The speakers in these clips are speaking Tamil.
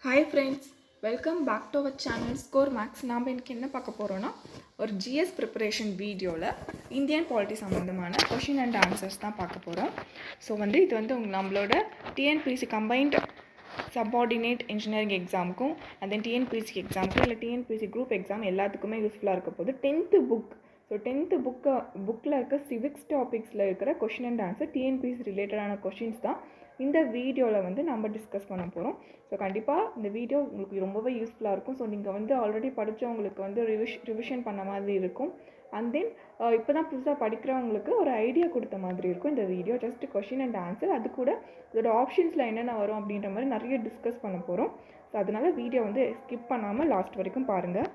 Hi friends, welcome back to our channel Score Max. நாம் இன்னைக்கு என்ன பார்க்க போறோம்னா ஒரு GS preparation வீடியோல இந்தியன் பாலிட்டி சம்பந்தமான क्वेश्चन and answers தான் பார்க்க போறோம். ஸோ இது நம்மளோட TNPSC combined subordinate engineering எக்ஸாமுக்கும் and then TNPSC எக்ஸாமுக்கும் இல்லை TNPSC group எக்ஸாம் எல்லாத்துக்குமே யூஸ்ஃபுல்லாக இருக்க போகுது. 10th புக் ஸோ 10th புக்கில் இருக்க சிவிக்ஸ் டாபிக்ஸில் இருக்கிற கொஷின் அண்ட் ஆன்சர் டிஎன்பிஎஸ்சி ரிலேட்டடான கொஷின்ஸ் தான் இந்த வீடியோவில் நம்ம டிஸ்கஸ் பண்ண போகிறோம். ஸோ கண்டிப்பாக இந்த வீடியோ உங்களுக்கு ரொம்பவே யூஸ்ஃபுல்லாக இருக்கும். ஸோ நீங்கள் ஆல்ரெடி படித்தவங்களுக்கு ரிவிஷன் பண்ண மாதிரி இருக்கும். அண்ட் தென் இப்போ தான் புதுசாக படிக்கிறவங்களுக்கு ஒரு ஐடியா கொடுத்த மாதிரி இருக்கும் இந்த video. Just question and answer, அது கூட இதோட ஆப்ஷன்ஸில் என்னென்ன வரும் அப்படின்ற மாதிரி நிறைய டிஸ்கஸ் பண்ண போகிறோம். ஸோ அதனால் வீடியோ ஸ்கிப் பண்ணாமல் லாஸ்ட் வரைக்கும் பாருங்கள்.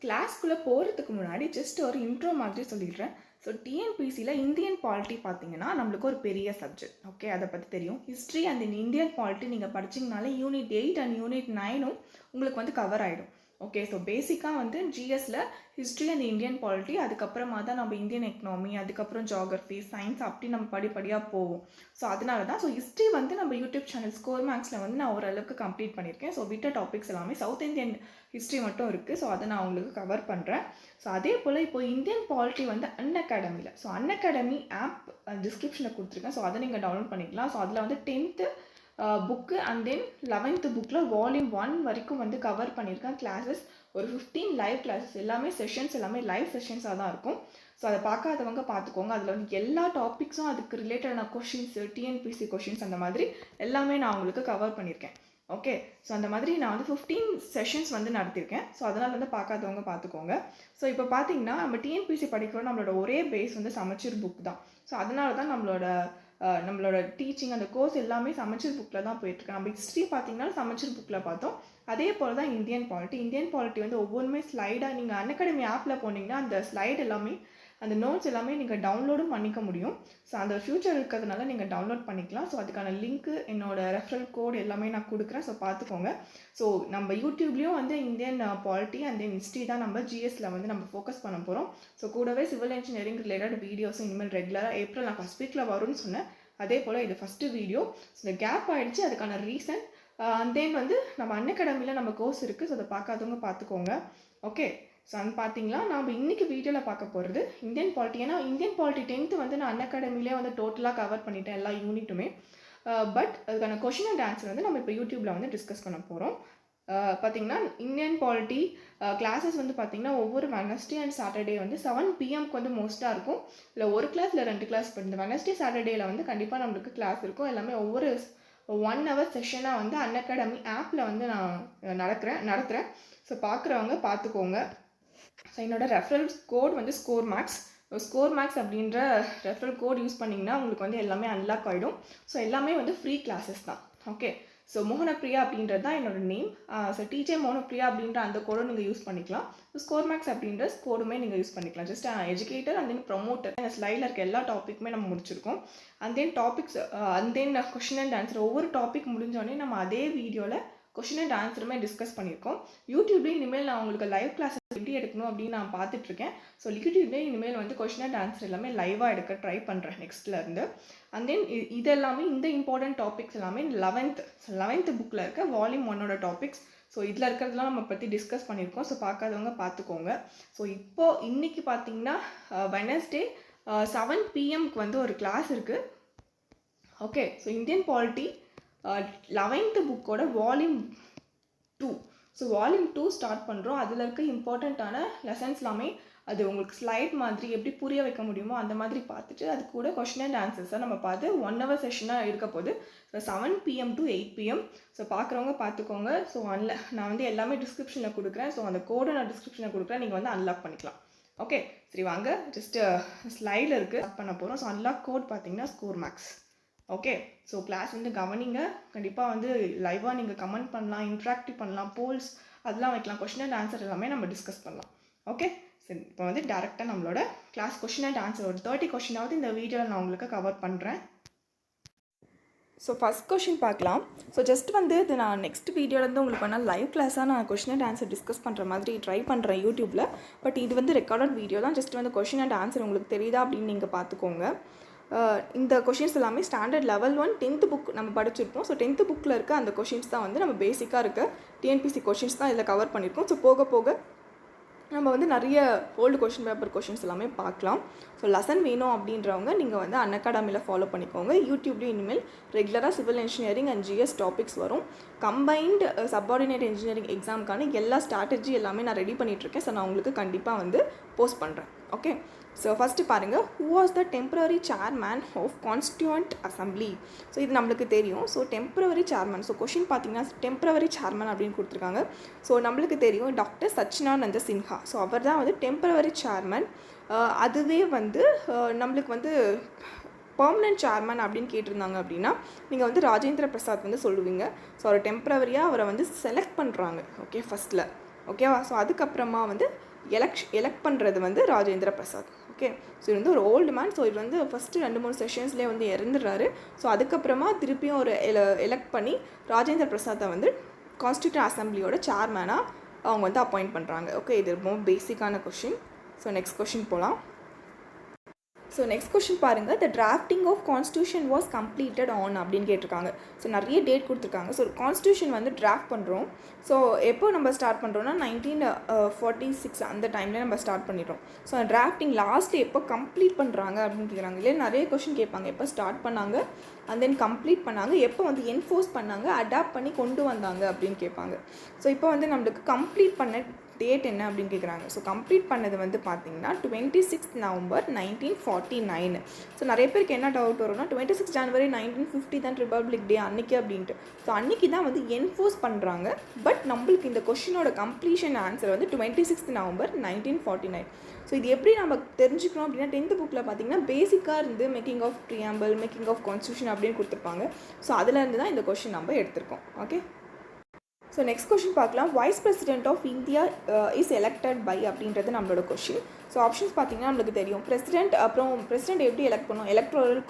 கிளாஸ்க்குள்ளே போகிறதுக்கு முன்னாடி ஜஸ்ட் ஒரு இன்ட்ரோ மாதிரி சொல்லிடுறேன். ஸோ டிஎன்பிசியில் இந்தியன் பாலிட்டி பார்த்தீங்கன்னா நம்மளுக்கு ஒரு பெரிய சப்ஜெக்ட். ஓகே, அதை பற்றி தெரியும். ஹிஸ்ட்ரி அண்ட் இந்தியன் பாலிட்டி நீங்கள் படிச்சிங்கனாலே யூனிட் 8 அண்ட் யூனிட் 9 உங்களுக்கு கவர் ஆகிடும். ஓகே, ஸோ பேசிக்காக ஜிஎஸ்ல ஹிஸ்ட்ரி அண்ட் இந்தியன் பாலிட்டி, அதுக்கப்புறமா தான் நம்ம இந்தியன் எக்கனாமி, அதுக்கப்புறம் ஜியாகிரஃபி, சயின்ஸ், அப்படி நம்ம படிப்படியாக போவோம். ஸோ அதனால தான் ஹிஸ்ட்ரி நம்ம யூடியூப் சேனல் ஸ்கோர் மேக்ஸில் நான் ஓரளவுக்கு கம்ப்ளீட் பண்ணியிருக்கேன். ஸோ விட்ட டாபிக்ஸ் எல்லாமே சவுத் இந்தியன் ஹிஸ்ட்ரி மட்டும் இருக்குது. ஸோ அதை நான் உங்களுக்கு கவர் பண்ணுறேன். ஸோ அதே போல் இப்போ இந்தியன் பாலிட்டி அன்அகாடமியில், ஸோ அன்அகாடமி ஆப் டிஸ்கிரிப்ஷனில் கொடுத்துருக்கேன். ஸோ அதை நீங்கள் டவுன்லோட் பண்ணிக்கலாம். ஸோ அதில் 10th book and then 11th புக்கில் வால்யூம் 1 வரைக்கும் கவர் பண்ணியிருக்கேன். கிளாஸஸ் ஒரு 15 லைவ் கிளாஸஸ், எல்லாமே செஷன்ஸ் எல்லாமே லைவ் செஷன்ஸாக தான் இருக்கும். ஸோ அதை பார்க்காதவங்க பார்த்துக்கோங்க. அதில் எல்லா டாபிக்ஸும் அதுக்கு ரிலேட்டடான கொஷின்ஸ், டிஎன்பிசி கொஷின்ஸ், அந்த மாதிரி எல்லாமே நான் உங்களுக்கு கவர் பண்ணியிருக்கேன். ஓகே, ஸோ அந்த மாதிரி நான் 15 செஷன்ஸ் நடத்தியிருக்கேன். ஸோ அதனால் பார்க்காதவங்க பார்த்துக்கோங்க. ஸோ இப்போ பார்த்தீங்கன்னா நம்ம டிஎன்பிசி படிக்கிறோம், நம்மளோட ஒரே பேஸ் சமச்சீர் புக் தான். ஸோ அதனால தான் நம்மளோட டீச்சிங் அந்த கோர்ஸ் எல்லாமே சமச்சீர் புக்கில் தான் போயிட்டுருக்கு. நம்ம ஹிஸ்ட்ரி பார்த்தீங்கன்னா சமச்சீர் புக்கில் பார்த்தோம். அதே போல் தான் இந்தியன் பாலிட்டி ஒவ்வொன்றுமே ஸ்லைடாக நீங்கள் அன்அகாடமி ஆப்பில் போனீங்கன்னா அந்த ஸ்லைடு எல்லாமே, அந்த நோட்ஸ் எல்லாமே நீங்கள் டவுன்லோடும் பண்ணிக்க முடியும். ஸோ அந்த ஃபியூச்சர் இருக்கிறதுனால நீங்கள் டவுன்லோட் பண்ணிக்கலாம். ஸோ அதுக்கான லிங்க்கு, என்னோடய ரெஃபரல் கோட் எல்லாமே நான் கொடுக்குறேன். ஸோ பார்த்துக்கோங்க. ஸோ நம்ம யூடியூப்லேயும் Indian polity and then history தான் நம்ம ஜிஎஸ்சில் நம்ம ஃபோக்கஸ் பண்ண போகிறோம். ஸோ கூடவே சிவில் இன்ஜினியரிங் ரிலேட்டட் வீடியோஸும் இனிமேல் ரெகுலராக ஏப்ரல் நான் ஃபஸ்ட் வீக்கில் வரும்னு சொன்னேன். அதே போல் இது ஃபஸ்ட்டு வீடியோ. ஸோ இந்த கேப் ஆகிடுச்சு, அதுக்கான ரீசன் அண்ட் தென் நம்ம அன்அகாடமியில் நம்ம கோர்ஸ் இருக்குது. ஸோ அதை பார்க்காதவங்க பார்த்துக்கோங்க. ஓகே, ஸோ பார்த்தீங்களா நம்ம இன்றைக்கி வீடியோவில் பார்க்க போகிறது இந்தியன் பாலிட்டி. ஏன்னா இந்தியன் பாலிட்டி 10th நான் அன்அகாடமிலே டோட்டலாக கவர் பண்ணிட்டேன் எல்லா யூனிட்டுமே. பட் அதுக்கான கொஷின் அண்ட் ஆன்சர் நம்ம இப்போ யூடியூப்பில் டிஸ்கஸ் பண்ண போகிறோம். பார்த்தீங்கன்னா இந்தியன் பாலிட்டி கிளாஸஸ் பார்த்தீங்கன்னா ஒவ்வொரு வெனஸ்டே அண்ட் சாட்டர்டே 7 PM மோஸ்ட்டாக இருக்கும். இல்லை ஒரு கிளாஸ் இல்லை 2 கிளாஸ். இப்போ இந்த வெனஸ்டே சாட்டர்டேயில் கண்டிப்பாக நம்மளுக்கு கிளாஸ் இருக்கும். எல்லாமே ஒவ்வொரு 1 hour செஷனாக அன்அகாடமி ஆப்பில் நான் நடத்துகிறேன். ஸோ பார்க்குறவங்க பார்த்துக்கோங்க. ஸோ என்னோடய ரெஃபரல் கோட் ஸ்கோர் மேக்ஸ் அப்படின்ற ரெஃபரல் கோட் யூஸ் பண்ணிங்கன்னா உங்களுக்கு எல்லாமே அன்லாக் ஆகிடும். ஸோ எல்லாமே ஃப்ரீ கிளாஸஸ் தான். ஓகே, ஸோ மோகனப்பிரியா அப்படின்றது தான் என்னோடய நேம். ஸோ டீச்சர் மோகனப்பிரியா அப்படின்ற அந்த கோடும் நீங்கள் யூஸ் பண்ணிக்கலாம். ஸ்கோர் மேக்ஸ் அப்படின்ற கோடுமே நீங்கள் யூஸ் பண்ணிக்கலாம். Just educator and then promoter, அந்த ஸ்லைடில் இருக்க எல்லா டாப்பிக்குமே நம்ம முடிச்சிருக்கோம். And then topics and then question and answer, ஒவ்வொரு டாபிக் முடிஞ்சோடனே நம்ம அதே வீடியோவில் கொஷின் அண்ட் ஆன்சருமே டிஸ்கஸ் பண்ணியிருக்கோம். யூடியூப்லேயும் இனிமேல் நான் உங்களுக்கு லைவ் கிளாஸஸ் எப்படி எடுக்கணும் அப்படின்னு நான் பார்த்துட்ருக்கேன். ஸோ யூடியூப்லேயே இனிமேல் கொஷின் அண்ட் ஆன்சர் எல்லாமே லைவாக எடுக்க ட்ரை பண்ணுறேன் நெக்ஸ்ட்லேருந்து. அண்ட் தென் இதெல்லாமே இந்த இம்பார்ட்டன்ட் டாபிக்ஸ் எல்லாமே 11th புக்கில் இருக்க வால்யூம் 1 டாபிக்ஸ். ஸோ இதில் இருக்கிறதுலாம் நம்ம பற்றி டிஸ்கஸ் பண்ணியிருக்கோம். ஸோ பார்க்காதவங்க பார்த்துக்கோங்க. ஸோ இப்போது இன்றைக்கி பார்த்தீங்கன்னா வெனஸ்டே 7 PM ஒரு கிளாஸ் இருக்குது. Okay, so Indian polity 11th புக்கோட வால்யூம் 2. ஸோ வால்யூம் 2 ஸ்டார்ட் பண்ணுறோம். அதில் இருக்க இம்பார்ட்டண்ட்டான லெசன்ஸ் எல்லாமே அது உங்களுக்கு ஸ்லைட் மாதிரி எப்படி புரிய வைக்க முடியுமோ அந்த மாதிரி பார்த்துட்டு அது கூட கொஷின் அண்ட் ஆன்சர்ஸை நம்ம பார்த்து 1 hour செஷனாக இருக்க போது. So 7 PM to 8 PM. So பார்க்குறவங்க பார்த்துக்கோங்க. ஸோ நான் எல்லாமே டிஸ்கிரிப்ஷனில் கொடுக்குறேன். ஸோ அந்த கோடை நான் டிஸ்கிரிப்ஷனில் கொடுக்குறேன், நீங்கள் அன்லாக் பண்ணிக்கலாம். ஓகே, சரி வாங்க ஜஸ்ட் ஸ்லைடில் இருக்குது பண்ண போகிறோம். ஸோ அன்லாக் கோட் பார்த்தீங்கன்னா score max. Okay, so class கவனிங்க. கண்டிப்பாக லைவாக நீங்கள் கமெண்ட் பண்ணலாம், இன்ட்ராக்டிவ் பண்ணலாம், போல்ஸ் அதெல்லாம் வைக்கலாம். கொஷின் அண்ட் ஆன்சர் எல்லாமே நம்ம டிஸ்கஸ் பண்ணலாம். ஓகே, சரி இப்போ டேரெக்டாக நம்மளோட கிளாஸ் கொஷின் அண்ட் ஆன்சர் ஒரு 30 கொஷினாவது இந்த வீடியோவில் நான் உங்களுக்கு கவர் பண்ணுறேன். ஸோ ஃபஸ்ட் கொஷின் பார்க்கலாம். ஸோ ஜஸ்ட் இது நான் நெக்ஸ்ட் வீடியோலேருந்து உங்களுக்கு லைவ் கிளாஸாக நான் கொஷின் அண்ட் ஆன்சர் டிஸ்கஸ் பண்ணுற மாதிரி ட்ரை பண்ணுறேன் யூடியூப்பில். பட் இது ரெக்கார்டட் வீடியோ தான். ஜஸ்ட் கொஷின் அண்ட் ஆன்சர் உங்களுக்கு தெரியுதா அப்படின்னு நீங்கள் பார்த்துக்கோங்க. இந்த கொஷின்ஸ் எல்லாமே ஸ்டாண்டர்ட் லெவல் 1 10th புக் நம்ம படிச்சிருப்போம். ஸோ 10th புக்கில் இருக்க அந்த கொஷின்ஸ் தான் வந்து நம்ம பேசிக்காக இருக்க டிஎன்பிசி கொஷின்ஸ் தான் இதில் கவர் பண்ணியிருக்கோம். ஸோ போக போக நம்ம வந்து நிறைய ஓல்டு கொஷின் பேப்பர் கொஷின்ஸ் எல்லாமே பார்க்கலாம். ஸோ லெசன் வேணும் அப்படின்றவங்க நீங்கள் வந்து அன்அகாடமியில் ஃபாலோ பண்ணிக்கோங்க. யூடியூப்லேயும் இனிமேல் ரெகுலராக civil engineering and GS topics வரும். கம்பைன்டு சப்பார்டினேட் இன்ஜினியரிங் எக்ஸாமுக்கான எல்லா ஸ்ட்ராட்டஜி எல்லாமே நான் ரெடி பண்ணிகிட்ருக்கேன். ஸோ நான் உங்களுக்கு கண்டிப்பாக வந்து போஸ்ட் பண்ணுறேன். ஓகே, ஸோ ஃபஸ்ட்டு பாருங்கள், who was the temporary chairman of constituent assembly. So இது நம்மளுக்கு தெரியும். So temporary chairman, so question பார்த்தீங்கன்னா டெம்பரரி சேர்மன் அப்படின்னு கொடுத்துருக்காங்க. ஸோ நம்மளுக்கு தெரியும் டாக்டர் சச்சிதானந்த சின்ஹா. ஸோ அவர் தான் வந்து டெம்பரரி சேர்மன். அதுவே வந்து நம்மளுக்கு வந்து பர்மனெண்ட் சேர்மன் அப்படின்னு கேட்டிருந்தாங்க அப்படின்னா நீங்கள் வந்து ராஜேந்திர பிரசாத் வந்து சொல்லுவீங்க. ஸோ அவர் டெம்பரவரியாக அவரை வந்து செலக்ட் பண்ணுறாங்க. ஓகே, ஃபஸ்ட்டில். ஓகேவா? ஸோ அதுக்கப்புறமா வந்து எலெக்ட் பண்ணுறது வந்து ராஜேந்திர பிரசாத். ஓகே, ஸோ இது வந்து ஒரு ஓல்டு மேன். ஸோ இது வந்து ஃபஸ்ட்டு 2-3 செஷன்ஸ்லேயே வந்து இறந்துடுறாரு. ஸோ அதுக்கப்புறமா திருப்பியும் ஒரு எலெக்ட் பண்ணி ராஜேந்திர பிரசாத்தை வந்து கான்ஸ்டியூண்ட் அசம்பிளியோட சேர்மேனாக அவங்க வந்து அப்பாயிண்ட் பண்ணுறாங்க. ஓகே, இது ரொம்ப பேசிக்கான கொஷின். ஸோ நெக்ஸ்ட் கொஷின் போகலாம். ஸோ நெக்ஸ்ட் கொஷின் பாருங்கள், the drafting of constitution was completed on அப்படின்னு கேட்டிருக்காங்க. ஸோ நிறைய டேட் கொடுத்துருக்காங்க. ஸோ கான்ஸ்டியூஷன் வந்து டிராஃப்ட் பண்ணுறோம். ஸோ எப்போ நம்ம ஸ்டார்ட் பண்ணுறோன்னா 1946 அந்த டைமில் நம்ம ஸ்டார்ட் பண்ணிடுறோம். ஸோ டிராஃப்டிங் லாஸ்ட்டு எப்போ கம்ப்ளீட் பண்ணுறாங்க அப்படின்னு கேட்குறாங்க. இல்லையா நிறைய கொஷின் கேட்பாங்க, எப்போ ஸ்டார்ட் பண்ணாங்க அண்ட் தென் கம்ப்ளீட் பண்ணாங்க, எப்போ வந்து என்ஃபோர்ஸ் பண்ணாங்க, அடாப்ட் பண்ணி கொண்டு வந்தாங்க அப்படின்னு கேட்பாங்க. ஸோ இப்போ வந்து நம்மளுக்கு கம்ப்ளீட் பண்ண டேட் என்ன அப்படின்னு கேட்குறாங்க. ஸோ கம்ப்ளீட் பண்ணது வந்து பார்த்திங்கன்னா 26 நவம்பர் 1949. ஸோ நிறைய பேருக்கு என்ன டவுட் வரும்னா 26 ஜனவரி 1950 தான் ரிபப்ளிக் டே அன்றைக்கி அப்படின்ட்டு. ஸோ அன்றைக்கி தான் வந்து என்ஃபோர்ஸ் பண்ணுறாங்க. பட் நம்மளுக்கு இந்த கொஷினோட கம்ப்ளீஷன் ஆன்சர் வந்து 26 நவம்பர் 1949. ஸோ இது எப்படி நம்ம தெரிஞ்சுக்கணும் அப்படின்னா 10th புக்கில் பார்த்திங்கன்னா பேசிக்காக இருந்து making of preamble, making of constitution அப்படின்னு கொடுத்துருப்பாங்க. ஸோ அதுலேருந்து தான் இந்த கொஷின் நம்ம எடுத்திருக்கோம். ஓகே, ஸோ நெக்ஸ்ட் கொஷின் பார்க்கலாம். Vice president of India is elected by அப்படின்றது நம்மளோட கொஷின். ஸோ ஆப்ஷன்ஸ் பார்த்திங்கன்னா நம்மளுக்கு தெரியும். பிரசிடென்ட், அப்புறம் பிரசிடென்ட் எப்படி எலெக்ட் பண்ணுவோம், எலக்ட்ரல்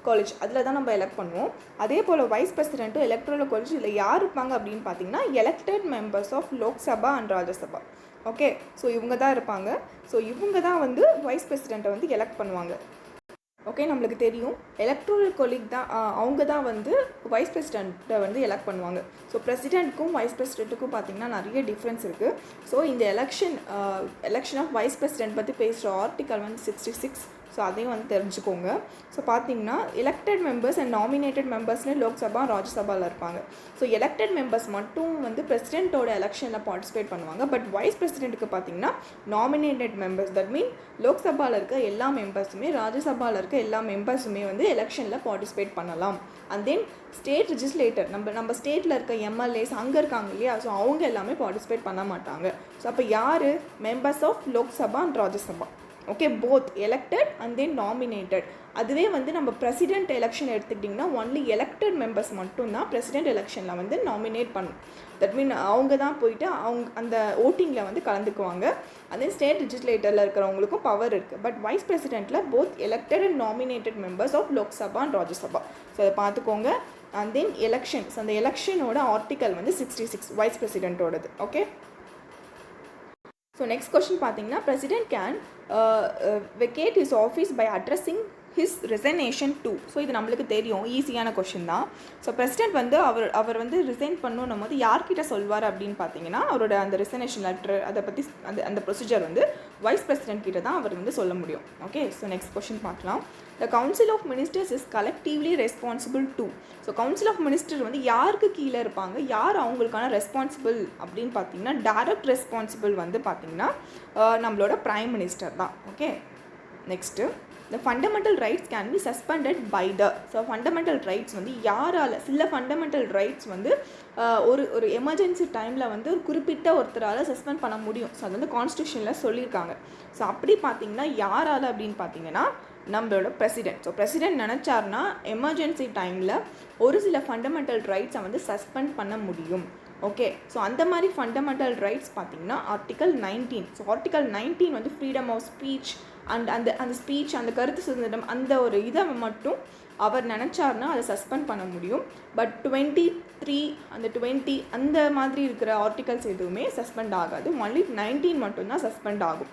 காலேஜ் அதில் தான் நம்ம எலெக்ட் பண்ணுவோம். அதே போல் வைஸ் பிரசிடென்ட்டும் எலக்ட்ரல் காலேஜ் இதில் யார் இருப்பாங்க அப்படின்னு பார்த்தீங்கன்னா elected members of Lok Sabha and Rajya Sabha. Okay, so இவங்க தான் இருப்பாங்க. ஸோ இவங்க தான் வந்து வைஸ் பிரசிடென்ட்டை வந்து எலெக்ட் பண்ணுவாங்க. ஓகே, நம்மளுக்கு தெரியும் எலக்ட்ரல் கொலீக் தான், அவங்க தான் வந்து வைஸ் பிரசிடென்ட்டை வந்து எலெக்ட் பண்ணுவாங்க. ஸோ பிரசிடென்ட்க்கும் வைஸ் பிரசிடென்ட்டுக்கும் பார்த்திங்கன்னா நிறைய டிஃப்ரென்ஸ் இருக்குது. ஸோ இந்த எலெக்ஷன் ஆஃப் வைஸ் பிரசிடென்ட் பற்றி பேசுகிற ஆர்டிக்கல் வந்து 66. ஸோ அதையும் வந்து தெரிஞ்சுக்கோங்க. ஸோ பார்த்தீங்கன்னா எலெக்டட் மெம்பர்ஸ் அண்ட் நாமினேட்டட் மெம்பர்ஸ்னு லோக்சபா ராஜ்யசபாவில் இருப்பாங்க. ஸோ எலெக்டட் மெம்பர்ஸ் மட்டும் வந்து பிரசிடென்ட்டோட எலெக்ஷனில் பார்ட்டிசிபேட் பண்ணுவாங்க. பட் வைஸ் பிரசிடென்ட்டுக்கு பார்த்தீங்கன்னா நாமினேட்டட் மெம்பர்ஸ், தட் மீன் லோக்சபாவில் இருக்க எல்லா மெம்பர்ஸுமே ராஜ்யசபாவில் இருக்க எல்லா மெம்பர்ஸுமே வந்து எலெக்ஷனில் பார்ட்டிசிபேட் பண்ணலாம். அண்ட் தென் ஸ்டேட் லெஜிஸ்லேட்டர், நம்ம ஸ்டேட்டில் இருக்க எம்எல்ஏஸ் அங்கே இருக்காங்க இல்லையா, ஸோ அவங்க எல்லாமே பார்ட்டிசிபேட் பண்ண மாட்டாங்க. ஸோ அப்போ யார் members of Lok Sabha and Rajya Sabha. Okay, both elected and then nominated. அதுவே வந்து நம்ம பிரசிடென்ட் எலெக்ஷன் எடுத்துக்கிட்டிங்கன்னா ஒன்லி எலெக்டட் மெம்பர்ஸ் மட்டும்தான் பிரசிடென்ட் எலெக்ஷனில் வந்து நாமினேட் பண்ணும். தட் மீன் அவங்க தான் போயிட்டு அவங்க அந்த ஓட்டிங்கில் வந்து கலந்துக்குவாங்க. அதே ஸ்டேட் லெஜிஸ்லேட்டரில் இருக்கிறவங்களுக்கும் பவர் இருக்குது. பட் வைஸ் பிரசிடென்ட்டில் both elected and nominated members of Lok Sabha and Rajya Sabha. So அதை பார்த்துக்கோங்க. அண்ட் தென் எலெக்ஷன்ஸ், அந்த எலெக்ஷனோட ஆர்டிக்கல் வந்து 66 வைஸ் பிரசிடென்ட்டோடது. ஓகே, ஸோ நெக்ஸ்ட் கொஸ்டின் பார்த்தீங்கன்னா president can vacate his office by addressing his resignation to. So இது நம்மளுக்கு தெரியும், ஈஸியான கொஷின் தான். ஸோ பிரசிடென்ட் வந்து அவர் வந்து ரிசைன் பண்ணணும் போது யார்கிட்ட சொல்வார் அப்படின்னு பார்த்தீங்கன்னா அவரோட அந்த ரிசைனேஷன் லெட்டர் அதை பற்றி அந்த ப்ரொசீஜர் வந்து வைஸ் பிரசிடென்ட் கிட்ட தான் அவர் வந்து சொல்ல முடியும். ஓகே, ஸோ நெக்ஸ்ட் கொஷின் பார்க்கலாம். The council of ministers is collectively responsible to. So council of minister வந்து யாருக்கு கீழே இருப்பாங்க, யார் அவங்களுக்கான ரெஸ்பான்சிபிள் அப்படின்னு பார்த்தீங்கன்னா டைரக்ட் ரெஸ்பான்சிபிள் வந்து பார்த்தீங்கன்னா நம்மளோட பிரைம் மினிஸ்டர் தான். Okay, next the fundamental rights can be suspended by the. So fundamental rights வந்து யாரால், சில ஃபண்டமெண்டல் ரைட்ஸ் வந்து ஒரு எமர்ஜென்சி டைமில் வந்து ஒரு குறிப்பிட்ட ஒருத்தரால் சஸ்பெண்ட் பண்ண முடியும். ஸோ அது வந்து கான்ஸ்டியூஷனில் சொல்லியிருக்காங்க. ஸோ அப்படி பார்த்தீங்கன்னா யாரால் அப்படின்னு பார்த்தீங்கன்னா நம்மளோட பிரசிடென்ட். ஸோ பிரசிடென்ட் நினச்சார்னா எமர்ஜென்சி டைமில் ஒரு சில ஃபண்டமெண்டல் ரைட்ஸை வந்து சஸ்பெண்ட் பண்ண முடியும். ஓகே, ஸோ அந்த மாதிரி ஃபண்டமெண்டல் ரைட்ஸ் பார்த்திங்கன்னா ஆர்டிக்கல் 19. ஸோ ஆர்டிக்கல் 19 வந்து ஃப்ரீடம் ஆஃப் ஸ்பீச் அண்ட் அந்த ஸ்பீச், அந்த கருத்து சுதந்திரம், அந்த ஒரு இதை மட்டும் அவர் நினச்சார்னா அதை சஸ்பெண்ட் பண்ண முடியும். பட் 23 அந்த 20 அந்த மாதிரி இருக்கிற ஆர்டிகல்ஸ் எதுவுமே சஸ்பெண்ட் ஆகாது. ஒன்லி 19 மட்டும்தான் சஸ்பெண்ட் ஆகும்.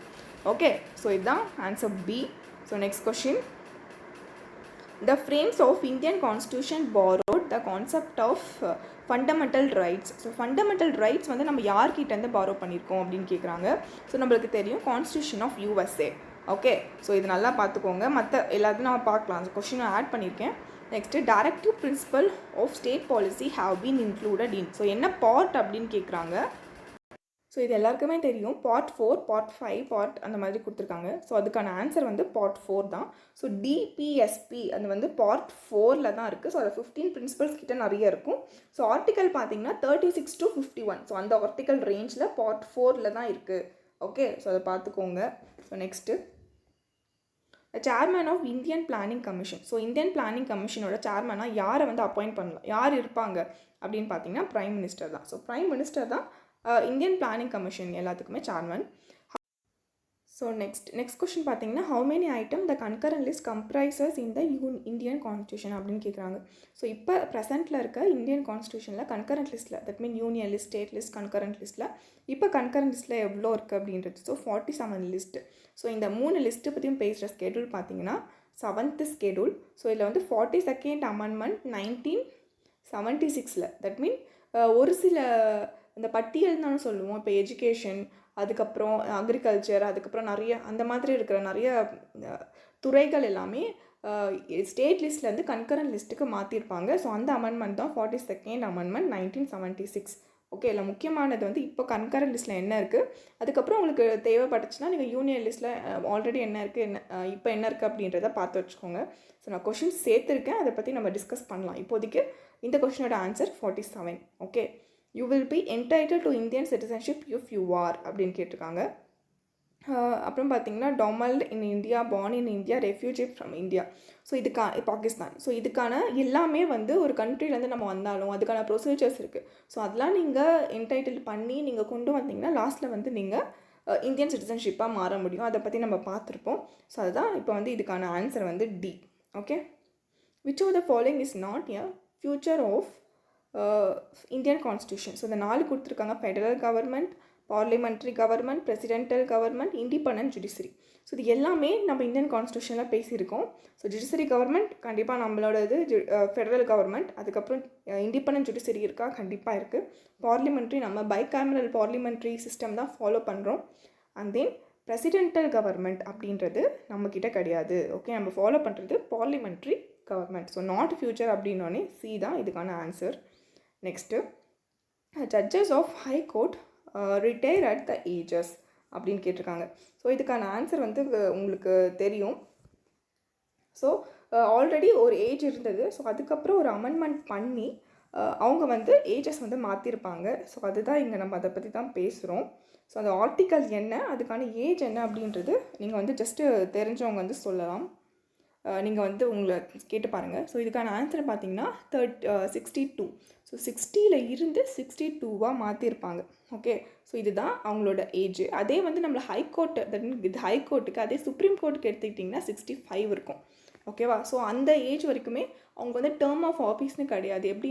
ஓகே, ஸோ இதுதான் answer B. So next question. The frames of Indian Constitution borrowed the concept of fundamental rights. So fundamental rights வந்து நம்ம யார்கிட்டேருந்து பாரோ பண்ணியிருக்கோம் அப்படின்னு கேட்குறாங்க. ஸோ நம்மளுக்கு தெரியும் constitution of USA. Okay, so இது நல்லா பார்த்துக்கோங்க. மற்ற எல்லாத்தையும் நம்ம பார்க்கலாம். அந்த கொஷினை ஆட் பண்ணியிருக்கேன். Next directive principle of state policy have been included in. So என்ன பார்ட் அப்படின்னு கேட்குறாங்க. ஸோ இது எல்லாருக்குமே தெரியும். பார்ட் 4, பார்ட் 5, பார்ட் அந்த மாதிரி கொடுத்துருக்காங்க. ஸோ அதுக்கான ஆன்சர் வந்து பார்ட் 4 தான். ஸோ DPSP அது வந்து பார்ட் 4ல் தான் இருக்குது. ஸோ அதில் 15 பிரின்சிபல்ஸ் கிட்ட நிறைய இருக்கும். ஸோ ஆர்டிக்கல் பார்த்தீங்கன்னா 36 to 51. ஸோ அந்த ஆர்டிக்கல் ரேஞ்சில் பார்ட் 4ல் தான் இருக்குது. ஓகே, ஸோ அதை பார்த்துக்கோங்க. So next chairman of Indian planning commission. So Indian planning கமிஷனோட சேர்மனாக யாரை வந்து அப்பாயிண்ட் பண்ணலாம், யார் இருப்பாங்க அப்படின்னு பார்த்தீங்கன்னா பிரைம் மினிஸ்டர் தான். ஸோ பிரைம் மினிஸ்டர் தான் இந்தியன் பிளானிங் கமிஷன் எல்லாத்துக்குமே சேர்மன். ஸோ நெக்ஸ்ட் கொஸ்டின் பார்த்தீங்கன்னா how many item the concurrent list comprises in the Indian constitution அப்படின்னு கேட்குறாங்க. ஸோ இப்போ ப்ரெசென்ட்டில் இருக்க இந்தியன் கான்ஸ்டியூஷனில் கன்கரண்ட் லிஸ்ட்டில், that mean union list, state list, concurrent லிஸ்ட்டில் இப்போ கன்கரண்ட் லிஸ்ட்டில் எவ்வளோ இருக்குது அப்படின்றது. So 47 list. ஸோ இந்த 3 லிஸ்ட்டு பற்றியும் பேசுகிற ஸ்கெடியூல் பார்த்தீங்கன்னா 7th ஸ்கெடியூல். ஸோ இதில் வந்து 42nd அமெண்ட்மெண்ட் 1976. தட் மீன் ஒரு சில இந்த பட்டியல் தான் சொல்லுவோம். இப்போ எஜுகேஷன், அதுக்கப்புறம் அக்ரிகல்ச்சர், அதுக்கப்புறம் நிறைய அந்த மாதிரி இருக்கிற நிறைய துறைகள் எல்லாமே ஸ்டேட் லிஸ்ட்லேருந்து கன்கரண்ட் லிஸ்ட்டுக்கு மாற்றிருப்பாங்க. ஸோ அந்த அமெண்ட்மெண்ட் தான் 42nd அமெண்ட்மெண்ட் 1976. ஓகே, இல்லை முக்கியமானது வந்து இப்போ கன்கரண்ட் லிஸ்ட்டில் என்ன இருக்குது, அதுக்கப்புறம் உங்களுக்கு தேவைப்பட்டுச்சுன்னா நீங்கள் யூனியன் லிஸ்ட்டில் ஆல்ரெடி என்ன இருக்குது, இப்போ என்ன இருக்குது அப்படின்றத பார்த்து வச்சுக்கோங்க. ஸோ நான் கொஷின்ஸ் சேர்த்துருக்கேன், அதை பற்றி நம்ம டிஸ்கஸ் பண்ணலாம். இப்போதைக்கு இந்த கொஷினோட answer 47. Okay, you will be entitled to Indian citizenship if you are அப்படின்னு கேட்டிருக்காங்க. அப்புறம் பார்த்தீங்கன்னா domiciled in India, born in India, refugee from India. So Pakistan. So இதுக்கான எல்லாமே வந்து ஒரு கண்ட்ரிலேருந்து நம்ம வந்தாலும் அதுக்கான ப்ரொசீஜர்ஸ் இருக்குது. ஸோ அதெல்லாம் நீங்கள் என்டைட்டில் பண்ணி நீங்கள் கொண்டு வந்தீங்கன்னா லாஸ்ட்டில் வந்து நீங்கள் இந்தியன் சிட்டிசன்ஷிப்பாக மாற முடியும். அதை பற்றி நம்ம பார்த்துருப்போம். ஸோ அதுதான் இப்போ வந்து இதுக்கான ஆன்சர் வந்து D. Okay, which of the following is not a feature of Indian constitution. So இந்த 4 கொடுத்துருக்காங்க: federal government, parliamentary government, presidential government, independent judiciary. So இது எல்லாமே நம்ம இந்தியன் கான்ஸ்டியூஷனில் பேசியிருக்கோம். ஸோ ஜுடிஷரி கவர்மெண்ட் கண்டிப்பாக நம்மளோட இது ஃபெடரல் கவர்மெண்ட். அதுக்கப்புறம் இண்டிபெண்டன்ட் ஜுடிஷரி இருக்கா, கண்டிப்பாக இருக்குது. பார்லிமெண்ட்ரி நம்ம பைகேமரல் பார்லிமெண்ட்ரி சிஸ்டம் தான் ஃபாலோ பண்ணுறோம். அண்ட் தென் பிரசிடென்டல் கவர்மெண்ட் அப்படின்றது நம்மக்கிட்ட கிடையாது. ஓகே, நம்ம ஃபாலோ பண்ணுறது parliamentary government. So not feature அப்படின்னோடனே C தான் இதுக்கான answer. Next judges of high court retire at the ages அப்படின்னு கேட்டிருக்காங்க. ஸோ இதுக்கான ஆன்சர் வந்து உங்களுக்கு தெரியும். ஸோ ஆல்ரெடி ஒரு ஏஜ் இருந்தது. ஸோ அதுக்கப்புறம் ஒரு அமெண்ட்மெண்ட் பண்ணி அவங்க வந்து ஏஜஸ் வந்து மாற்றிருப்பாங்க. ஸோ அதுதான் இங்கே நம்ம அதை பற்றி தான் பேசுகிறோம். ஸோ அந்த ஆர்டிக்கல் என்ன, அதுக்கான ஏஜ் என்ன அப்படின்றது நீங்கள் வந்து ஜஸ்ட்டு தெரிஞ்சவங்க வந்து சொல்லலாம். நீங்கள் வந்து உங்களை கேட்டு பாருங்கள். ஸோ இதுக்கான ஆன்சர் பார்த்தீங்கன்னா 62. ஸோ 60ல் இருந்து 62வாக மாற்றிருப்பாங்க. ஓகே, ஸோ இதுதான் அவங்களோட ஏஜ். அதே வந்து நம்மளை ஹைகோர்ட்டு, தட் மீன் இது ஹைகோர்ட்டுக்கு, அதே சுப்ரீம் கோர்ட்டுக்கு எடுத்துக்கிட்டிங்கன்னா 65 இருக்கும். ஓகேவா? ஸோ அந்த ஏஜ் வரைக்குமே அவங்க வந்து டேர்ம் ஆஃப் ஆஃபீஸ்னு கிடையாது. எப்படி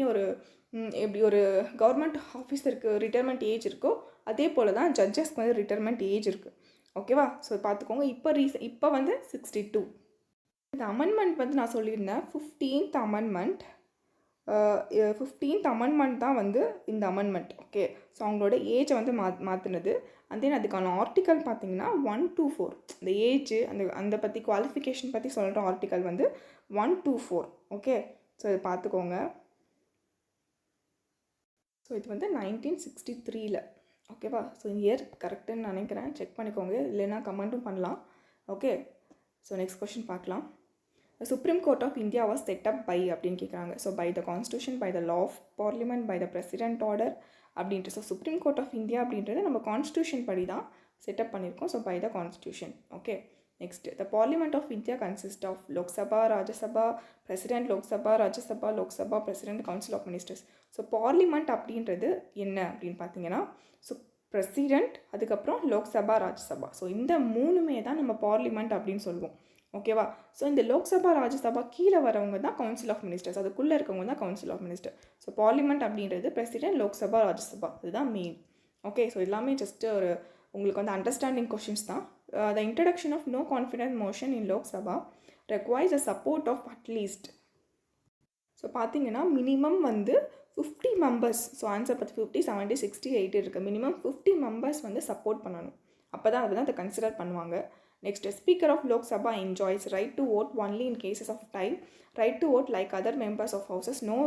ஒரு கவர்மெண்ட் ஆஃபீஸருக்கு ரிட்டையர்மெண்ட் ஏஜ் இருக்கோ அதே போல் தான் ஜட்ஜஸ்க்கு வந்து ரிட்டையர்மெண்ட் ஏஜ் இருக்குது. ஓகேவா? ஸோ பார்த்துக்கோங்க. இப்போ வந்து 62. இந்த அமெண்ட்மெண்ட் வந்து நான் சொல்லியிருந்தேன் 15th அமெண்ட்மெண்ட் தான் வந்து இந்த அமெண்ட்மெண்ட். ஓகே, ஸோ அவங்களோட ஏஜை வந்து மாற்றினது. அண்ட் தென் அதுக்கான ஆர்டிக்கல் பார்த்தீங்கன்னா 1 to 4. இந்த ஏஜ் அந்த பற்றி குவாலிஃபிகேஷன் பற்றி சொல்கிற ஆர்டிக்கல் வந்து 1 to 4. ஓகே, ஸோ இதை பார்த்துக்கோங்க. ஸோ இது வந்து 1963. ஓகேவா? ஸோ இயர் கரெக்டுன்னு நினைக்கிறேன், செக் பண்ணிக்கோங்க, இல்லைன்னா கமெண்ட்டும் பண்ணலாம். ஓகே, ஸோ நெக்ஸ்ட் கொஸ்டின் பார்க்கலாம். Supreme court of India was set up by அப்படின்னு கேட்குறாங்க. So by the constitution, by the law of parliament, by the president order அப்படின்ட்டு. So supreme court of India அப்படின்றது நம்ம கான்ஸ்டியூஷன் படி தான் செட்டப் பண்ணியிருக்கோம். So by the constitution. Okay, next the parliament of India consist of Lok Sabha, Rajya Sabha, president, Lok Sabha, Rajya Sabha, Lok Sabha, president, council of ministers. So parliament அப்படின்றது என்ன அப்படின்னு பார்த்தீங்கன்னா, ஸோ பிரசிடென்ட், அதுக்கப்புறம் லோக்சபா, ராஜ்யசபா. ஸோ இந்த 3மே தான் நம்ம பார்லிமெண்ட் அப்படின்னு சொல்லுவோம். ஓகேவா? ஸோ இந்த லோக்சபா, ராஜ்யசபா கீழே வரவங்க தான் கவுன்சில் ஆஃப் மினிஸ்டர்ஸ், அதுக்குள்ளே இருக்கவங்க தான் council of minister. So parliament அப்படின்றது பிரசிடென்ட், லோக்சபா, ராஜ்யசபா, அதுதான் மெயின். ஓகே, ஸோ எல்லாமே ஜஸ்ட்டு உங்களுக்கு வந்து அண்டர்ஸ்டாண்டிங் கொஷின்ஸ் தான். The introduction of no confidence motion in Lok Sabha requires a support of at least. So பார்த்தீங்கன்னா மினிமம் வந்து 50 மெம்பர்ஸ். ஸோ ஆன்சர் பார்த்து 50, 70, 60, 80 இருக்குது. மினிமம் 50 மெம்பர்ஸ் வந்து சப்போர்ட் பண்ணணும். அப்போ தான் அதை கன்சிடர் பண்ணுவாங்க. Next, speaker of Lok Sabha enjoys right to vote only in cases of time, right to vote like other members of houses, no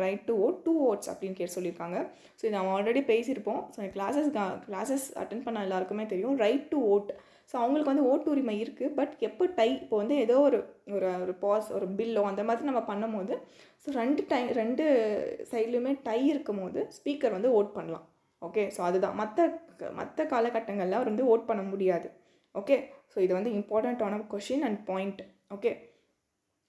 right to vote 2 votes அப்படின்னு சொல்லியிருக்காங்க. ஸோ இது நம்ம ஆல்ரெடி பேசியிருப்போம். ஸோ கிளாஸஸ் அட்டென்ட் பண்ண எல்லாருக்குமே தெரியும் ரைட் டு ஓட். ஸோ அவங்களுக்கு வந்து ஓட்டு உரிமை இருக்குது. பட் எப்போ இப்போ வந்து ஏதோ ஒரு ஒரு பில்லோ அந்த மாதிரி நம்ம பண்ணும் போது, ஸோ ரெண்டு சைட்லேயுமே டை இருக்கும் போது ஸ்பீக்கர் வந்து ஓட் பண்ணலாம். ஓகே, ஸோ அதுதான். மற்ற காலகட்டங்களில் அவர் வந்து ஓட் பண்ண முடியாது. ஓகே, ஸோ இது வந்து இம்பார்ட்டண்ட்டான question and point. Okay,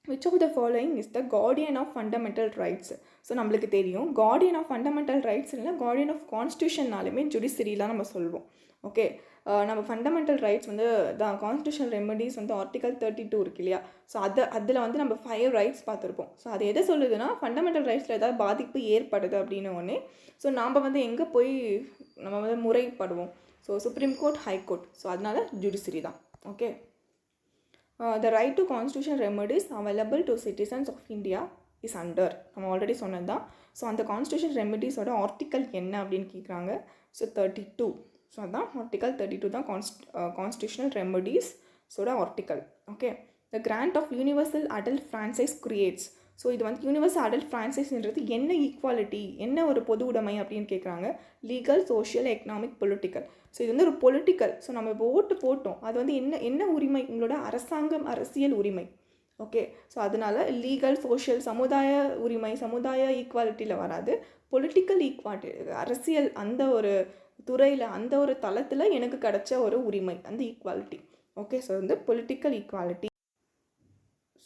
which of the following is the guardian of fundamental rights? So நம்மளுக்கு தெரியும் கார்டியன் ஆஃப் ஃபண்டமெண்டல் ரைட்ஸ் இல்லை, கார்டியன் ஆஃப் கான்ஸ்டியூஷன்னாலுமே ஜுடிஷியரிலாம் நம்ம சொல்லுவோம். ஓகே, நம்ம ஃபண்டமெண்டல் ரைட்ஸ் வந்து தான் கான்ஸ்டியூஷனல் ரெமெடிஸ் வந்து ஆர்டிகல் 32 இருக்கு இல்லையா? ஸோ அதில் வந்து நம்ம 5 ரைட்ஸ் பார்த்துருப்போம். ஸோ அது எதை சொல்லுதுன்னா, ஃபண்டமெண்டல் ரைட்ஸில் ஏதாவது பாதிப்பு ஏற்படுது அப்படின்னு ஒன்று. ஸோ நாம் வந்து எங்கே போய் நம்ம வந்து முறைப்படுவோம்? So supreme court, high court. So அதனால ஜுடிஷியரி தான். Okay, the right to constitutional remedies available to citizens of India is under. நம்ம ஆல்ரெடி சொன்னது தான். ஸோ அந்த கான்ஸ்டியூஷன் ரெமெடிஸோட ஆர்டிக்கல் என்ன அப்படின்னு கேட்குறாங்க. ஸோ 32. ஸோ அதான் ஆர்டிக்கல் 32 தான் கான்ஸ்டியூஷனல் ரெமெடிஸோட article. Okay, the grant of universal adult franchise creates. So இது வந்து யூனிவர்சல் அடல்ட் ஃப்ரான்சைஸ்ன்றது என்ன ஈக்குவாலிட்டி, என்ன ஒரு பொது உடைமை அப்படின்னு கேட்குறாங்க. Legal, social, economic, political. So இது வந்து ஒரு பொலிட்டிக்கல். ஸோ நம்ம இப்போ ஓட்டு போட்டோம், அது வந்து என்ன உரிமை? உங்களோட அரசியல் உரிமை. ஓகே, ஸோ அதனால லீகல், சோஷியல், சமுதாய உரிமை, சமுதாய ஈக்குவாலிட்டியில் வராது. பொலிட்டிக்கல் ஈக்குவாலிட்டி, அரசியல் அந்த ஒரு துறையில், அந்த ஒரு தளத்தில் எனக்கு கிடைச்ச ஒரு உரிமை, அந்த ஈக்குவாலிட்டி. ஓகே, ஸோ வந்து political equality.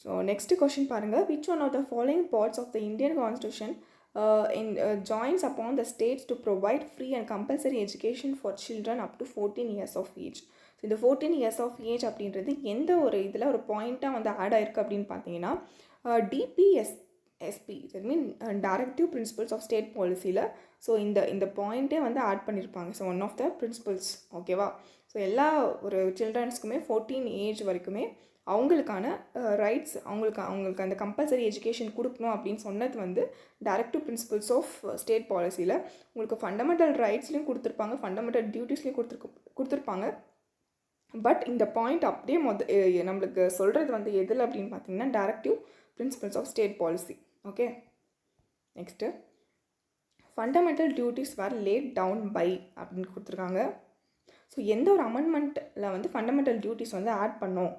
So next question பாருங்கள். Which one of the following parts of the Indian constitution joins upon the states to provide free and compulsory education for children up to 14 years of age. So இந்த 14 years of age அப்படின்றது எந்த ஒரு இதில் ஒரு பாயிண்ட்டாக வந்து ஆட் ஆயிருக்கு அப்படின்னு பார்த்தீங்கன்னா, DPSP, that mean directive principles of state பாலிசியில். ஸோ இந்த பாயிண்ட்டே வந்து ஆட் பண்ணியிருப்பாங்க. So one of the principles. ஓகேவா? ஸோ எல்லா ஒரு சில்ட்ரன்ஸ்க்குமே 14 ஏஜ் வரைக்குமே அவங்களுக்கான ரைட்ஸ், அவங்களுக்கு அந்த கம்பல்சரி எஜுகேஷன் கொடுக்கணும் அப்படின்னு சொன்னது வந்து டைரக்டிவ் பிரின்சிபல்ஸ் ஆஃப் ஸ்டேட் பாலிசியில். உங்களுக்கு ஃபண்டமெண்டல் ரைட்ஸ்லையும் கொடுத்துருப்பாங்க, ஃபண்டமெண்டல் டியூட்டிஸ்லையும் கொடுத்துருப்பாங்க. பட் இந்த பாயிண்ட் அப்படியே நம்மளுக்கு சொல்கிறது வந்து எதில் அப்படின்னு பார்த்தீங்கன்னா, directive principles of state policy. Okay, next fundamental duties were laid down by அப்படின்னு கொடுத்துருக்காங்க. ஸோ எந்த ஒரு அமெண்ட்மெண்ட்டில் வந்து ஃபண்டமெண்டல் டியூட்டிஸ் வந்து ஆட் பண்ணோம்.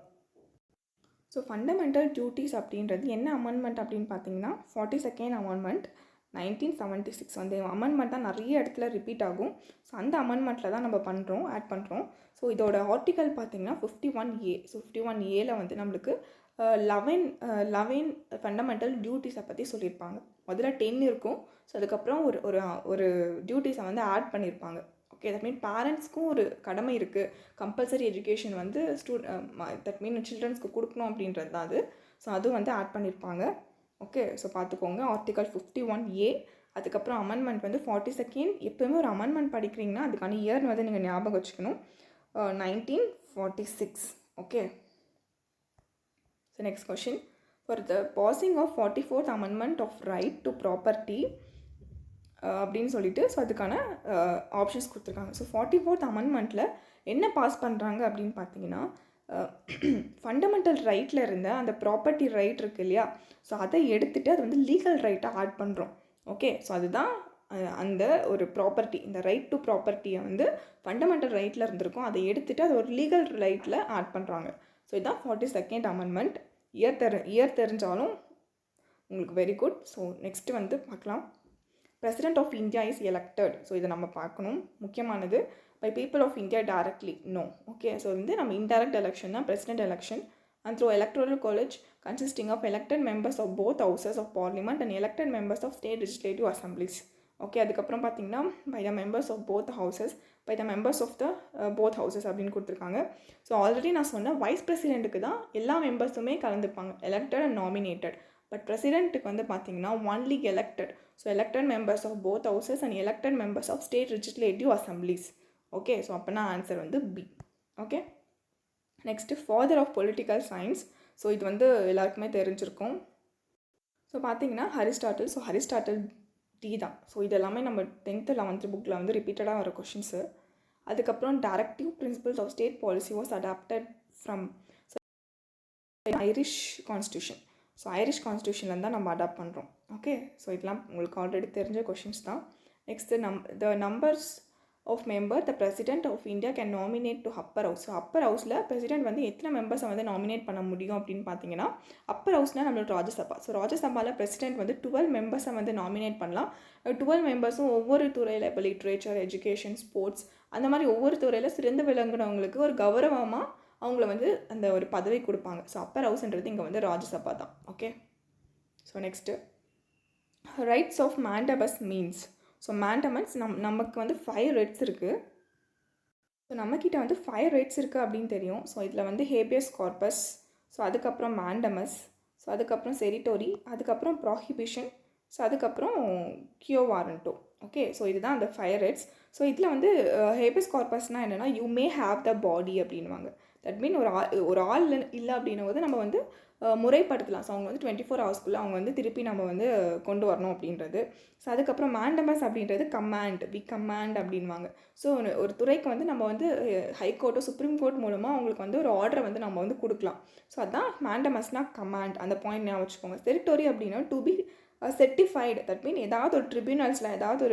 ஸோ ஃபண்டமெண்டல் டியூட்டிஸ் அப்படின்றது என்ன அமெண்ட்மெண்ட் அப்படின்னு பார்த்தீங்கன்னா, 42nd அமெண்ட்மெண்ட் 1976 வந்து அமெண்ட்மெண்ட் தான் நிறைய இடத்துல ரிப்பீட் ஆகும். ஸோ அந்த அமெண்ட்மெண்ட்டில் தான் நம்ம ஆட் பண்ணுறோம். ஸோ இதோட ஆர்டிக்கல் பார்த்திங்கன்னா 51A. ஸோ 51Aல வந்து நம்மளுக்கு 11 ஃபண்டமெண்டல் டியூட்டிஸை பற்றி சொல்லியிருப்பாங்க. முதல்ல 10 இருக்கும். ஸோ அதுக்கப்புறம் ஒரு டியூட்டிஸை வந்து ஆட் பண்ணியிருப்பாங்க. ஓகே, தட் மீன் பேரண்ட்ஸ்க்கும் ஒரு கடமை இருக்குது. கம்பல்சரி எஜுகேஷன் வந்து தட் மீன் சில்ட்ரன்ஸ்க்கு கொடுக்கணும் அப்படின்றது தான் அது. ஸோ அதுவும் வந்து ஆட் பண்ணியிருப்பாங்க. ஓகே, ஸோ பார்த்துக்கோங்க. Article 51A. அதுக்கப்புறம் அமெண்ட்மெண்ட் வந்து 42nd. எப்போவுமே ஒரு அமெண்ட்மெண்ட் படிக்கிறீங்கன்னா அதுக்கான இயர் வந்து நீங்கள் ஞாபகம் வச்சுக்கணும். 1946. Okay, so next question. For the passing of 44th amendment of right to property அப்படின்னு சொல்லிட்டு, ஸோ அதுக்கான ஆப்ஷன்ஸ் கொடுத்துருக்காங்க. ஸோ 44th அமெண்ட்மெண்ட்டில் என்ன பாஸ் பண்ணுறாங்க அப்படின்னு பார்த்தீங்கன்னா, ஃபண்டமெண்டல் ரைட்டில் இருந்த அந்த ப்ராப்பர்ட்டி ரைட் இருக்குது இல்லையா? ஸோ அதை எடுத்துகிட்டு அது வந்து லீகல் ரைட்டாக ஆட் பண்ணுறோம். ஓகே, ஸோ அதுதான் அந்த ஒரு ப்ராப்பர்ட்டி, இந்த ரைட் டு ப்ராப்பர்ட்டியை வந்து ஃபண்டமெண்டல் ரைட்டில் இருந்திருக்கும், அதை எடுத்துகிட்டு அது ஒரு லீகல் ரைட்டில் ஆட் பண்ணுறாங்க. ஸோ இதுதான் 42nd அமெண்ட்மெண்ட். இயர் தெரிஞ்சாலும் உங்களுக்கு வெரி குட். ஸோ நெக்ஸ்ட்டு வந்து பார்க்கலாம். President of India is elected. So இதை நம்ம பார்க்கணும், முக்கியமானது. By people of India directly no. Okay, so வந்து நம்ம இன்டைரக்ட் எலெக்ஷன் தான் president election. And through electoral college consisting of elected members of both houses of parliament and elected members of state legislative assemblies. Okay, அதுக்கப்புறம் பார்த்தீங்கன்னா by the members of both houses, by the members of the both houses அப்படின்னு கொடுத்துருக்காங்க. ஸோ ஆல்ரெடி நான் சொன்னேன், வைஸ் பிரசிடென்ட்டுக்கு தான் எல்லா மெம்பர்ஸுமே கலந்துப்பாங்க, எலெக்டட் அண்ட் நாமினேட்டட். பட் பிரசிடென்ட்டுக்கு வந்து பார்த்தீங்கன்னா only elected. So elected members of both houses and elected members of state legislative assemblies. Okay, so அப்போனா ஆன்சர் வந்து B. Okay, next father of political science. So இது வந்து எல்லாருக்குமே தெரிஞ்சிருக்கும். ஸோ பார்த்தீங்கன்னா அரிஸ்டாட்டில். ஸோ அரிஸ்டாட்டில் டி தான். ஸோ இது எல்லாமே நம்ம 10th 11th புக்கில் வந்து ரிப்பீட்டடாக வர கொஷின்ஸு. அதுக்கப்புறம் directive principles of state policy was adopted from Irish constitution. So Irish கான்ஸ்டியூஷன்லேருந்து தான் நம்ம அடாப்ட் பண்ணுறோம். ஓகே, ஸோ இதெல்லாம் உங்களுக்கு ஆல்ரெடி தெரிஞ்ச கொஷின்ஸ் தான். Next the numbers of member the president of India can nominate to upper house. So upper ஹவுஸில் பிரசிடென்ட் வந்து எத்தனை மெம்பர்ஸை வந்து நாமினேட் பண்ண முடியும் அப்படின்னு பார்த்தீங்கன்னா, அப்பர் ஹவுஸ்னால் நம்மளோட ராஜ்யசபா. ஸோ ராஜ்யசபாவில் பிரசிடென்ட் வந்து 12 மெம்பர்ஸை வந்து நாமினேட் பண்ணலாம். 12 மெம்பர்ஸும் ஒவ்வொரு துறையில், இப்போ லிட்ரேச்சர், எஜுகேஷன், ஸ்போர்ட்ஸ், அந்த மாதிரி ஒவ்வொரு துறையில் சிறந்து விளங்குனவங்களுக்கு ஒரு கௌரவமாக அவங்கள வந்து அந்த ஒரு பதவி கொடுப்பாங்க. ஸோ அப்பர் ஹவுஸ்ன்றது இங்கே வந்து ராஜ்யசபா தான். Okay, so next rights of mandamus means. So mandamus நமக்கு வந்து 5 ரைட்ஸ் இருக்குது. ஸோ நம்மக்கிட்ட வந்து 5 ரைட்ஸ் இருக்குது அப்படின்னு தெரியும். ஸோ இதில் வந்து ஹேபியஸ் கார்பஸ், ஸோ அதுக்கப்புறம் மேண்டமஸ், ஸோ அதுக்கப்புறம் செரிட்டோரி, அதுக்கப்புறம் ப்ராஹிபிஷன், ஸோ அதுக்கப்புறம் கியோ வாரண்டோ. ஓகே, ஸோ இதுதான் அந்த 5 ரைட்ஸ். ஸோ இதில் வந்து ஹேபியஸ் கார்பஸ்னால் என்னென்னா, யூ மே ஹாவ் த பாடி அப்படின்வாங்க. தட் மீன் ஒரு ஆள் இல்லை அப்படின்னும் போது நம்ம வந்து முறைப்படுத்தலாம். ஸோ அவங்க வந்து 24 ஹவர்ஸ்க்குள்ளே அவங்க வந்து திருப்பி நம்ம வந்து கொண்டு வரணும் அப்படின்றது. ஸோ அதுக்கப்புறம் மேண்டமஸ் அப்படின்றது கமாண்ட், வி கமாண்ட் அப்படின்வாங்க. ஸோ ஒரு துறைக்கு வந்து நம்ம வந்து ஹைகோர்ட்டோ சுப்ரீம் கோர்ட் மூலமாக அவங்களுக்கு வந்து ஒரு ஆர்டரை வந்து நம்ம வந்து கொடுக்கலாம். ஸோ அதுதான் மேண்டமஸ்னால் கமாண்ட். அந்த பாயிண்ட் ஞாபகம் வச்சுக்கோங்க. டெரிட்டோரி அப்படின்னா டு பி செர்டிஃபைடு. தட் மீன் ஏதாவது ஒரு ட்ரிபியூனல்ஸில் ஏதாவது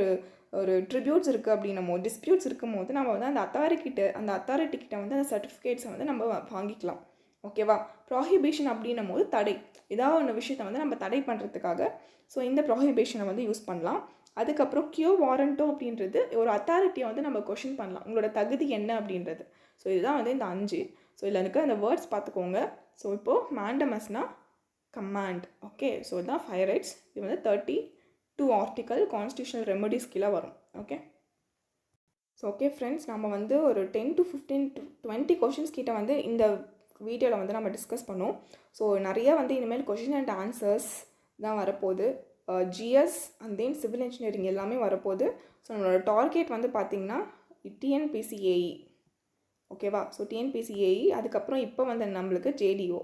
ஒரு ட்ரிபியூட்ஸ் இருக்குது அப்படின்னமோ, டிஸ்பியூட்ஸ் இருக்கும் போது நம்ம வந்து அந்த அத்தாரிட்டி கிட்ட வந்து அந்த சர்டிஃபிகேட்ஸை வந்து நம்ம வாங்கிக்கலாம். ஓகேவா. ப்ராஹிபிஷன் அப்படின்னும் போது தடை, ஏதாவது ஒன்று விஷயத்தை வந்து நம்ம தடை பண்ணுறதுக்காக ஸோ இந்த ப்ராஹிபிஷனை வந்து யூஸ் பண்ணலாம். அதுக்கப்புறம் கியோ வாரண்டோ அப்படின்றது ஒரு அத்தாரிட்டியை வந்து நம்ம கொஷின் பண்ணலாம், உங்களோட தகுதி என்ன அப்படின்றது. ஸோ இதுதான் வந்து இந்த 5. ஸோ இதில் இருக்க அந்த வேர்ட்ஸ் பார்த்துக்கோங்க. ஸோ இப்போது மேண்டமஸ்னால் கமாண்ட். ஓகே, ஸோ இதுதான் 5 ரைட்ஸ். இது வந்து 32 ஆர்டிக்கல் கான்ஸ்டியூஷனல் ரெமெடிஸ் கீழே வரும். ஓகே, ஸோ ஓகே ஃப்ரெண்ட்ஸ், நம்ம வந்து ஒரு 10 to 15 to 20 கொஷின்ஸ் கிட்ட வந்து இந்த வீடியோவில் வந்து நம்ம டிஸ்கஸ் பண்ணோம். ஸோ நிறைய வந்து இனிமேல் கொஷின் அண்ட் ஆன்சர்ஸ் தான் வரப்போகுது. GS and then civil engineering எல்லாமே வரப்போகுது. ஸோ நம்மளோட டார்கெட் வந்து பார்த்திங்கன்னா டிஎன்பிசிஏஇ. ஓகேவா. ஸோ டிஎன்பிசிஏஇ, அதுக்கப்புறம் இப்போ வந்து நம்மளுக்கு ஜேடிஓ.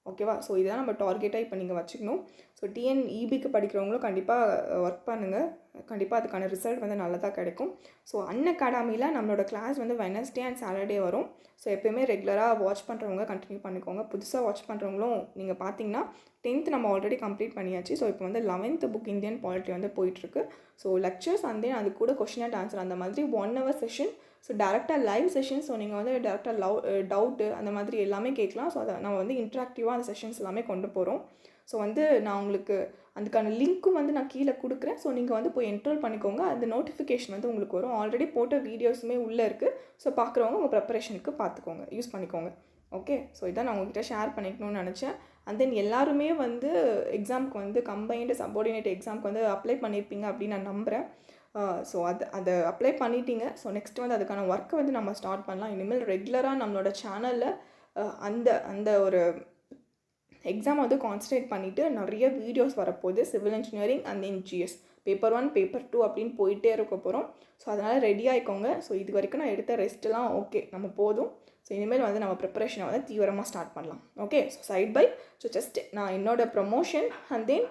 ஓகேவா. ஸோ இதுதான் நம்ம டார்கெட்டாக இப்போ நீங்கள் வச்சுக்கணும். ஸோ டிஎன்இபிக்கு படிக்கிறவங்களும் கண்டிப்பாக ஒர்க் பண்ணுங்கள். கண்டிப்பாக அதுக்கான ரிசல்ட் வந்து நல்லதாக கிடைக்கும். ஸோ அன்அகாடமியில் நம்மளோட கிளாஸ் வந்து வெனஸ்டே அண்ட் சாட்டர்டே வரும். ஸோ எப்போயுமே ரெகுலராக வாட்ச் பண்ணுறவங்க கண்டினியூ பண்ணிக்கோங்க. புதுசாக வாட்ச் பண்ணுறவங்களும் நீங்கள் பார்த்தீங்கன்னா 10th நம்ம ஆல்ரெடி கம்ப்ளீட் பண்ணியாச்சு. ஸோ இப்போ வந்து 11th புக் இந்தியன் பாலிட்டி வந்து போயிட்டுருக்கு. ஸோ லெக்சர்ஸ் அண்ட் தென் அது கூட கொஷின் அண்ட் ஆன்சர் அந்த மாதிரி 1 hour செஷன். ஸோ டேரெக்டாக லைவ் செஷன். ஸோ நீங்கள் வந்து டேரெக்டாக டவுட்டு அந்த மாதிரி எல்லாமே கேட்கலாம். ஸோ அதை நம்ம வந்து இன்ட்ராக்டிவாக அந்த செஷன்ஸ் எல்லாமே கொண்டு போகிறோம். ஸோ வந்து நான் உங்களுக்கு அதுக்கான லிங்க்கும் வந்து நான் கீழே கொடுக்குறேன். ஸோ நீங்கள் வந்து போய் என்ரோல் பண்ணிக்கோங்க. அந்த நோட்டிஃபிகேஷன் வந்து உங்களுக்கு வரும். ஆல்ரெடி போட்ட வீடியோஸுமே உள்ளே இருக்குது. ஸோ பார்க்குறவங்க உங்கள் ப்ரிப்பரேஷனுக்கு பார்த்துக்கோங்க, யூஸ் பண்ணிக்கோங்க. ஓகே, ஸோ இதான் நான் உங்கள்கிட்ட ஷேர் பண்ணிக்கணும்னு நினச்சேன். அண்ட் தென் எல்லாருமே வந்து எக்ஸாமுக்கு வந்து கம்பைன்டு சப்பார்டினேட் எக்ஸாமுக்கு வந்து அப்ளை பண்ணியிருப்பீங்க அப்படின்னு நான் நம்புகிறேன். ஸோ அதை அப்ளை பண்ணிட்டீங்க. ஸோ நெக்ஸ்ட் வந்து அதுக்கான ஒர்க்கை வந்து நம்ம ஸ்டார்ட் பண்ணலாம். இனிமேல் ரெகுலராக நம்மளோட சேனலில் அந்த ஒரு எக்ஸாம் வந்து கான்சன்ட்ரேட் பண்ணிவிட்டு நிறைய வீடியோஸ் வரப்போகுது. Civil engineering and then GS paper 1 paper 2 அப்படின்னு போயிட்டே இருக்க போகிறோம். ஸோ அதனால் ரெடி ஆகிக்கோங்க. ஸோ இது வரைக்கும் நான் எடுத்த ரெஸ்ட்லாம் ஓகே, நம்ம போதும். ஸோ இனிமேல் வந்து நம்ம ப்ரிப்பரேஷனை வந்து தீவிரமாக ஸ்டார்ட் பண்ணலாம். Okay, so side by so just நான் என்னோடய ப்ரமோஷன் அண்ட் தென்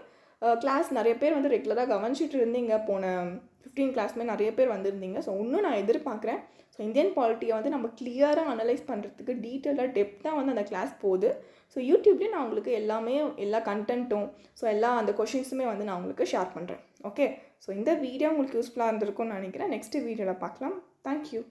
கிளாஸ் நிறைய பேர் வந்து ரெகுலராக கவனிச்சிட்டு இருந்தீங்க. போன 15 கிளாஸ்மே நிறைய பேர் வந்திருந்தீங்க. ஸோ இன்னும் நான் எதிர்பார்க்குறேன். ஸோ இந்தியன் பாலிட்டியை வந்து நம்ம கிளியராக அனலைஸ் பண்ணுறதுக்கு டீட்டெயிலாக டெப்த்தாக வந்து அந்த கிளாஸ் போகுது. ஸோ யூடியூப்லேயே நான் உங்களுக்கு எல்லா கண்டென்ட்டும் ஸோ எல்லா அந்த கொஷின்ஸுமே வந்து நான் உங்களுக்கு ஷேர் பண்ணுறேன். ஓகே, ஸோ இந்த வீடியோ உங்களுக்கு யூஸ்ஃபுல்லாக இருந்திருக்கும்னு நினைக்கிறேன். நெக்ஸ்ட் வீடியோவில் பார்க்கலாம். தேங்க்யூ.